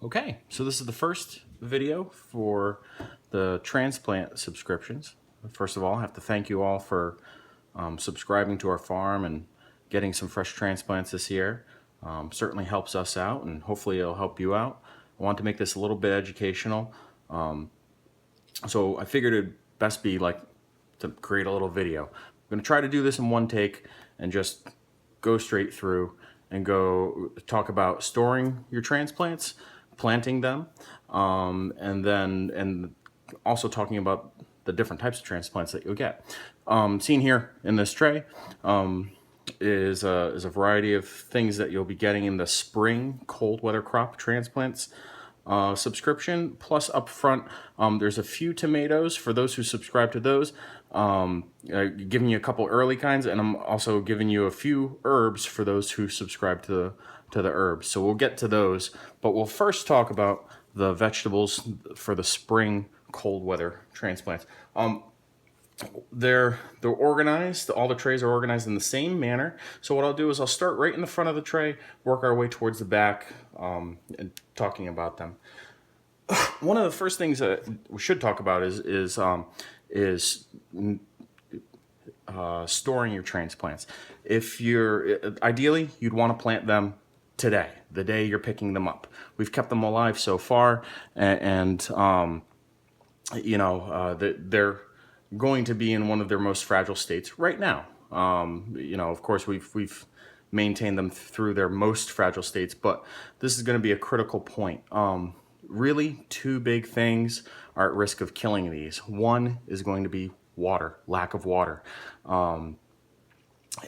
Okay, so this is the first video for the transplant subscriptions. First of all, I have to thank you all for subscribing to our farm and getting some fresh transplants this year. Certainly helps us out, and hopefully it'll help you out. I want to make this a little bit educational, so I figured it'd best be like to create a little video. I'm going to try to do this in one take and just go straight through and go talk about storing your transplants, planting them, and also talking about the different types of transplants that you'll get. Seen here in this tray is a variety of things that you'll be getting in the spring cold weather crop transplants subscription. Plus up front, there's a few tomatoes for those who subscribe to those. Giving you a couple early kinds, and I'm also giving you a few herbs for those who subscribe to the herbs. So we'll get to those, but we'll first talk about the vegetables for the spring cold weather transplants. They're organized. All the trays are organized in the same manner. So what I'll do is I'll start right in the front of the tray, work our way towards the back, and talking about them. One of the first things that we should talk about is storing your transplants. If you're ideally, you'd want to plant them today, the day you're picking them up. We've kept them alive so far, and they're going to be in one of their most fragile states right now. Of course, we've maintained them through their most fragile states, but this is going to be a critical point. Really, two big things are at risk of killing these. One is going to be water, lack of water.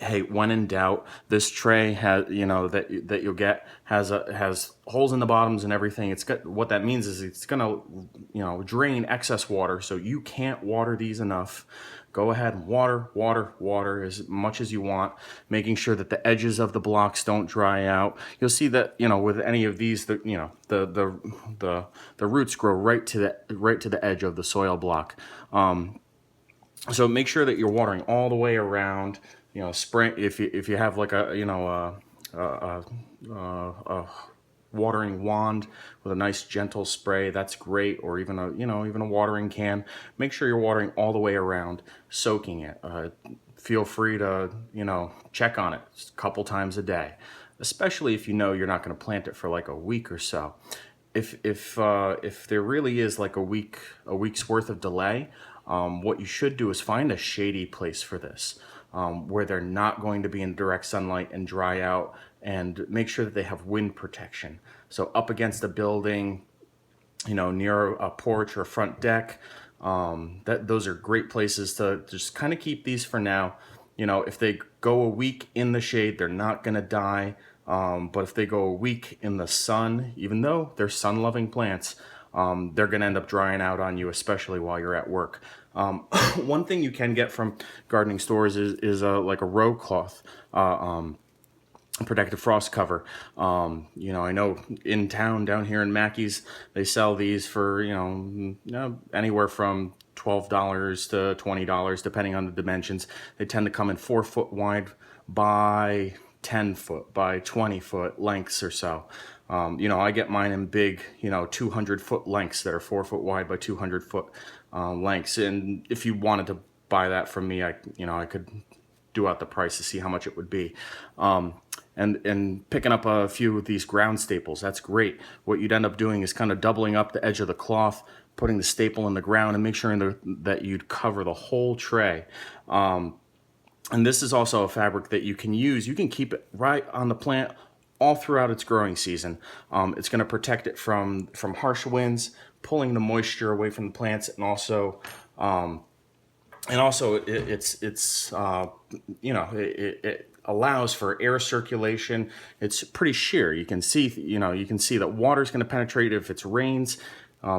Hey, when in doubt, this tray has, that you'll get has holes in the bottoms and everything. It's got, what that means is it's gonna, drain excess water. So you can't water these enough. Go ahead and water as much as you want, making sure that the edges of the blocks don't dry out. You'll see that, with any of these, the roots grow right to the edge of the soil block. So make sure that you're watering all the way around. Spray if you have like a watering wand with a nice gentle spray, that's great. Or even a watering can. Make sure you're watering all the way around, soaking it. Feel free to check on it a couple times a day, especially if you're not going to plant it for like a week or so. If there really is like a week's worth of delay, what you should do is find a shady place for this, where they're not going to be in direct sunlight and dry out, and make sure that they have wind protection. So up against a building, near a porch or a front deck, those are great places to just kind of keep these for now. If they go a week in the shade, they're not going to die. But if they go a week in the sun, even though they're sun-loving plants, they're going to end up drying out on you, especially while you're at work. One thing you can get from gardening stores is like a row cloth, protective frost cover. I know in town down here in Mackey's, they sell these for anywhere from $12 to $20, depending on the dimensions. They tend to come in 4 foot wide by 10 foot by 20 foot lengths or so. I get mine in big, 200 foot lengths that are 4 foot wide by 200 foot lengths. And if you wanted to buy that from me, I could do out the price to see how much it would be. And picking up a few of these ground staples, that's great. What you'd end up doing is kind of doubling up the edge of the cloth, putting the staple in the ground, and make sure that you'd cover the whole tray. And this is also a fabric that you can use. You can keep it right on the plant all throughout its growing season. It's going to protect it from harsh winds, pulling the moisture away from the plants, and also it allows for air circulation. It's pretty sheer. You can see that water is going to penetrate if it rains.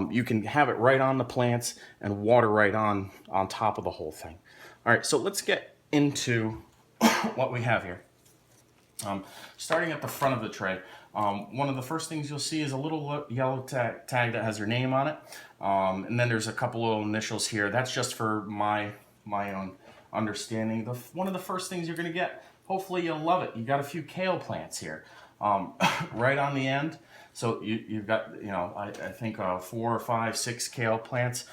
You can have it right on the plants and water right on top of the whole thing. All right, so let's get into what we have here. Starting at the front of the tray, one of the first things you'll see is a little yellow tag that has your name on it, and then there's a couple of initials here. That's just for my own understanding. One of the first things you're going to get, hopefully you'll love it, you got a few kale plants here. Right on the end, So you've got, I think 4 or 5, 6 kale plants.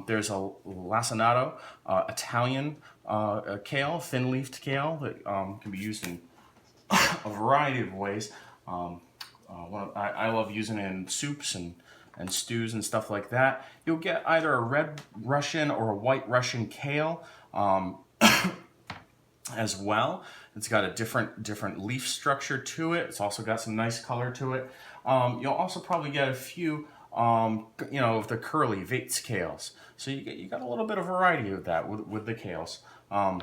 There's a lacinato, Italian kale, thin-leafed kale that can be used in a variety of ways. I love using it in soups and stews and stuff like that. You'll get either a red Russian or a white Russian kale as well. It's got a different leaf structure to it. It's also got some nice color to it. You'll also probably get a few, of the curly Vates kales. So you got a little bit of variety of that with the kales. On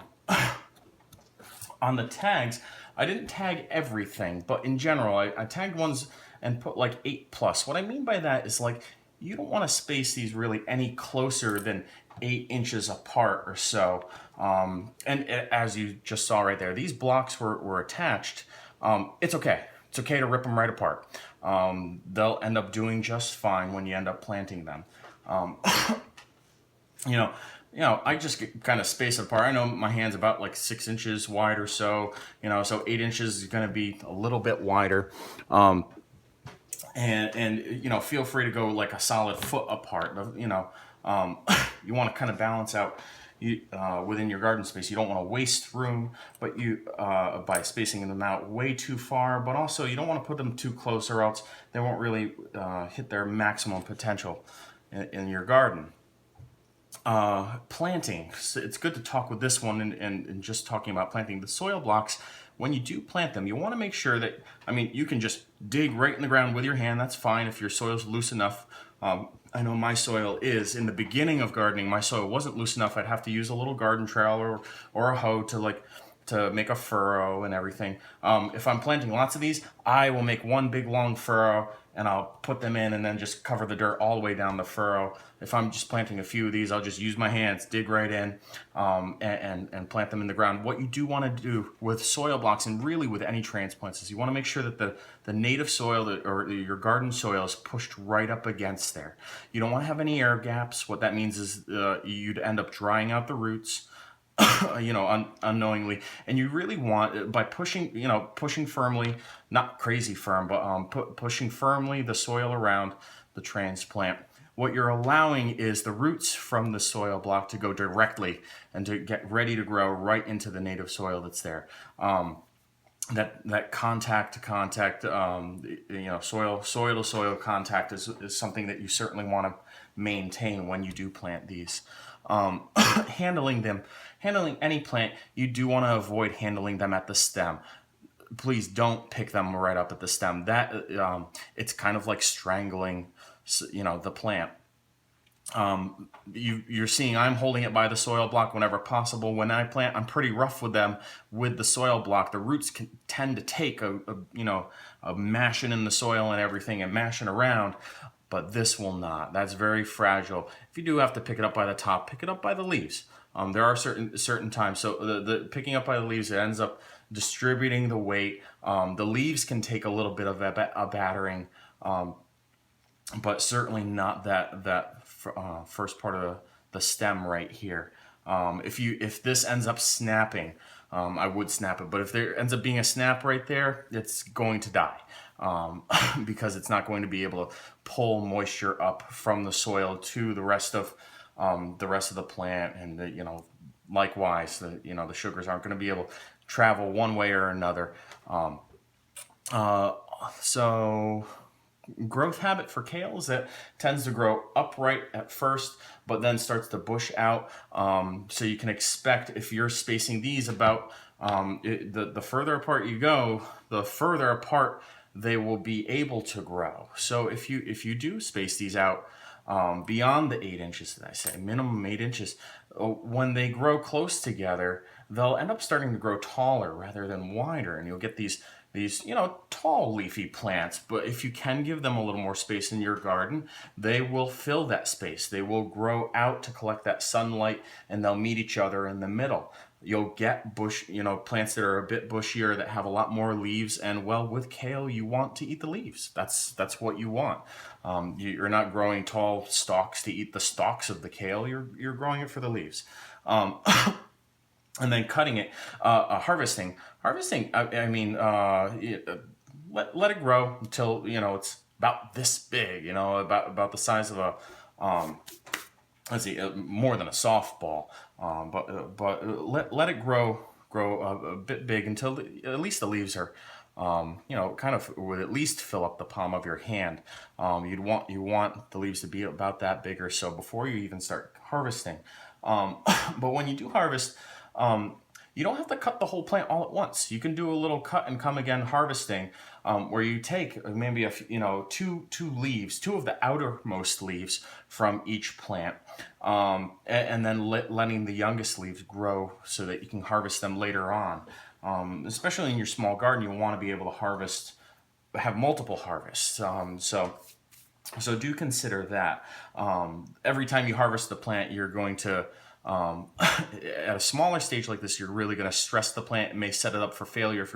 the tags, I didn't tag everything, but in general, I tagged ones and put like 8+. What I mean by that is like, you don't want to space these really any closer than 8 inches apart or so. And as you just saw right there, these blocks were attached. It's okay. It's okay to rip them right apart. They'll end up doing just fine when you end up planting them. you know, I just kind of space it apart. I know my hand's about like 6 inches wide or so, so 8 inches is going to be a little bit wider. And feel free to go like a solid foot apart. You want to kind of balance out within your garden space. You don't want to waste room, but by spacing them out way too far. But also, you don't want to put them too close, or else they won't really hit their maximum potential in your garden. Planting. So it's good to talk with this one and just talking about planting the soil blocks. When you do plant them, you want to make sure that, you can just dig right in the ground with your hand. That's fine if your soil's loose enough. I know my soil is. In the beginning of gardening, my soil wasn't loose enough. I'd have to use a little garden trowel or a hoe to make a furrow and everything. If I'm planting lots of these, I will make one big long furrow and I'll put them in and then just cover the dirt all the way down the furrow. If I'm just planting a few of these, I'll just use my hands, dig right in, and plant them in the ground. What you do want to do with soil blocks, and really with any transplants, is you want to make sure that the native soil or your garden soil is pushed right up against there. You don't want to have any air gaps. What that means is you'd end up drying out the roots. Unknowingly, and you really want, by pushing firmly, not crazy firm, but pushing firmly the soil around the transplant. What you're allowing is the roots from the soil block to go directly and to get ready to grow right into the native soil that's there. That contact to contact, soil to soil contact is something that you certainly want to maintain when you do plant these. Handling any plant, you do want to avoid handling them at the stem. Please don't pick them right up at the stem. That it's kind of like strangling, the plant. You're seeing I'm holding it by the soil block whenever possible. When I plant, I'm pretty rough with them with the soil block. The roots can tend to take a mashing in the soil and everything and mashing around, but this will not. That's very fragile. If you do have to pick it up by the top, pick it up by the leaves. There are certain times. So the picking up by the leaves, it ends up distributing the weight. The leaves can take a little bit of a battering, but certainly not that first part of the stem right here. If this ends up snapping, I would snap it. But if there ends up being a snap right there, it's going to die. Because it's not going to be able to pull moisture up from the soil to the rest of the plant, and likewise, the sugars aren't going to be able to travel one way or another. So growth habit for kale is that tends to grow upright at first, but then starts to bush out. So you can expect, if you're spacing these about the further apart you go, the further apart they will be able to grow. So if you do space these out beyond the 8 inches that I say, minimum 8 inches, when they grow close together, they'll end up starting to grow taller rather than wider, and you'll get these tall leafy plants. But if you can give them a little more space in your garden, they will fill that space. They will grow out to collect that sunlight, and they'll meet each other in the middle. You'll get plants that are a bit bushier, that have a lot more leaves, and with kale, you want to eat the leaves. That's what you want. You're not growing tall stalks to eat the stalks of the kale. You're growing it for the leaves. And then cutting it, harvesting. Let it grow until it's about this big, you know, about the size of a, um, let's see, more than a softball. But let it grow a bit big until at least the leaves are, you know, kind of would at least fill up the palm of your hand. You want the leaves to be about that big or so before you even start harvesting. Um, but when you do harvest, um, you don't have to cut the whole plant all at once. You can do a little cut and come again harvesting, where you take maybe you know, two leaves, two of the outermost leaves from each plant, and then letting the youngest leaves grow so that you can harvest them later on. Especially in your small garden, you want to be able to have multiple harvests. So do consider that. Every time you harvest the plant, you're going to, at a smaller stage like this, you're really going to stress the plant. It may set it up for failure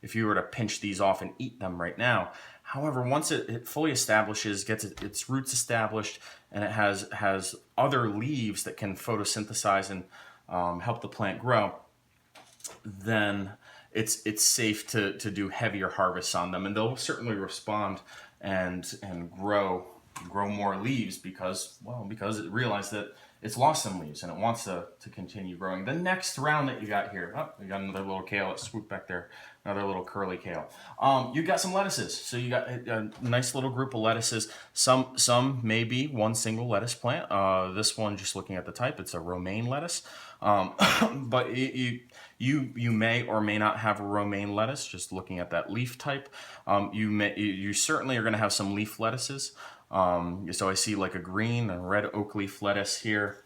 if you were to pinch these off and eat them right now. However, once it fully establishes, gets its roots established, and it has other leaves that can photosynthesize and help the plant grow, then it's safe to do heavier harvests on them, and they'll certainly respond and grow more leaves because it realized that it's lost some leaves and it wants to continue growing. The next round that you got here, oh, you got another little kale that swooped back there, another little curly kale. You got some lettuces, so you got a nice little group of lettuces. Some may be one single lettuce plant. This one, just looking at the type, it's a romaine lettuce. But you may or may not have a romaine lettuce. Just looking at that leaf type, you certainly are going to have some leaf lettuces. So I see like a green and red oak leaf lettuce here.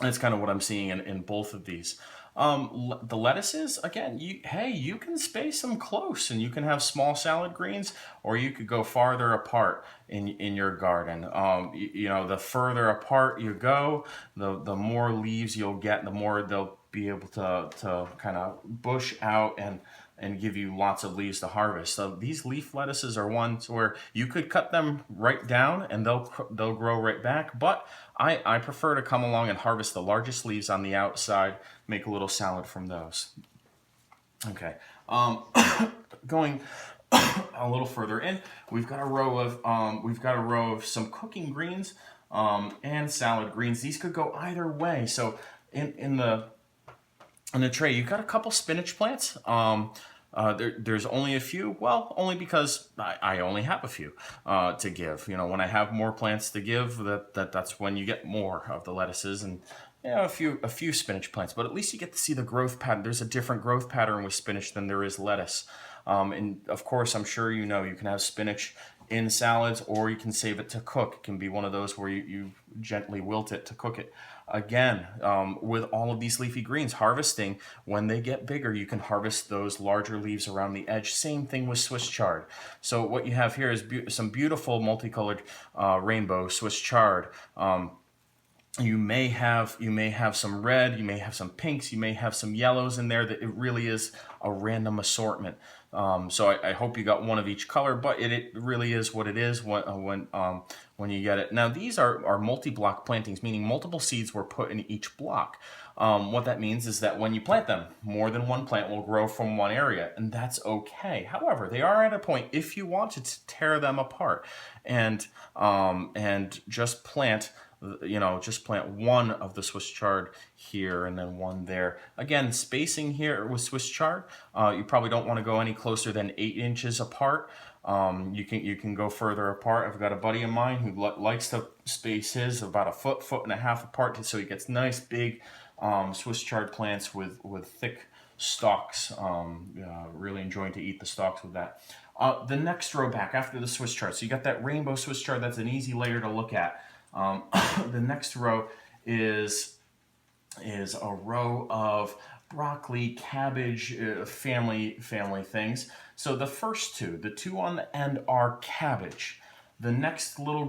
That's kind of what I'm seeing in both of these. The lettuces, again, you can space them close, and you can have small salad greens, or you could go farther apart in your garden. You know, the further apart you go, the more leaves you'll get, the more they'll be able to kind of bush out and give you lots of leaves to harvest. So these leaf lettuces are ones where you could cut them right down and they'll grow right back. But I prefer to come along and harvest the largest leaves on the outside, make a little salad from those. Okay, going a little further in, we've got a row of some cooking greens and salad greens. These could go either way. So in the tray, you've got a couple spinach plants. There's only a few. Well, only because I only have a few to give. You know, when I have more plants to give, that's when you get more of the lettuces and, you know, a few spinach plants. But at least you get to see the growth pattern. There's a different growth pattern with spinach than there is lettuce. And of course, I'm sure you know you can have spinach in salads, or you can save it to cook. It can be one of those where you gently wilt it to cook it. Again, with all of these leafy greens, harvesting, when they get bigger, you can harvest those larger leaves around the edge. Same thing with Swiss chard. So what you have here is some beautiful multicolored rainbow Swiss chard. You may have some red, you may have some pinks, you may have some yellows in there. That it really is a random assortment. So I hope you got one of each color, but it really is what it is when you get it. Now these are multi-block plantings, meaning multiple seeds were put in each block. What that means is that when you plant them, more than one plant will grow from one area, and that's okay. However, they are at a point, if you wanted to tear them apart and just plant, you know, just plant one of the Swiss chard here and then one there. Again, spacing here with Swiss chard, you probably don't want to go any closer than 8 inches apart. You can go further apart. I've got a buddy of mine who likes to space his about a foot and a half apart, so he gets nice big Swiss chard plants with thick stalks. Really enjoying to eat the stalks with that. The next row back after the Swiss chard, so you got that rainbow Swiss chard. That's an easy layer to look at. The next row is a row of broccoli, cabbage, family things. So the first two, the two on the end, are cabbage. The next little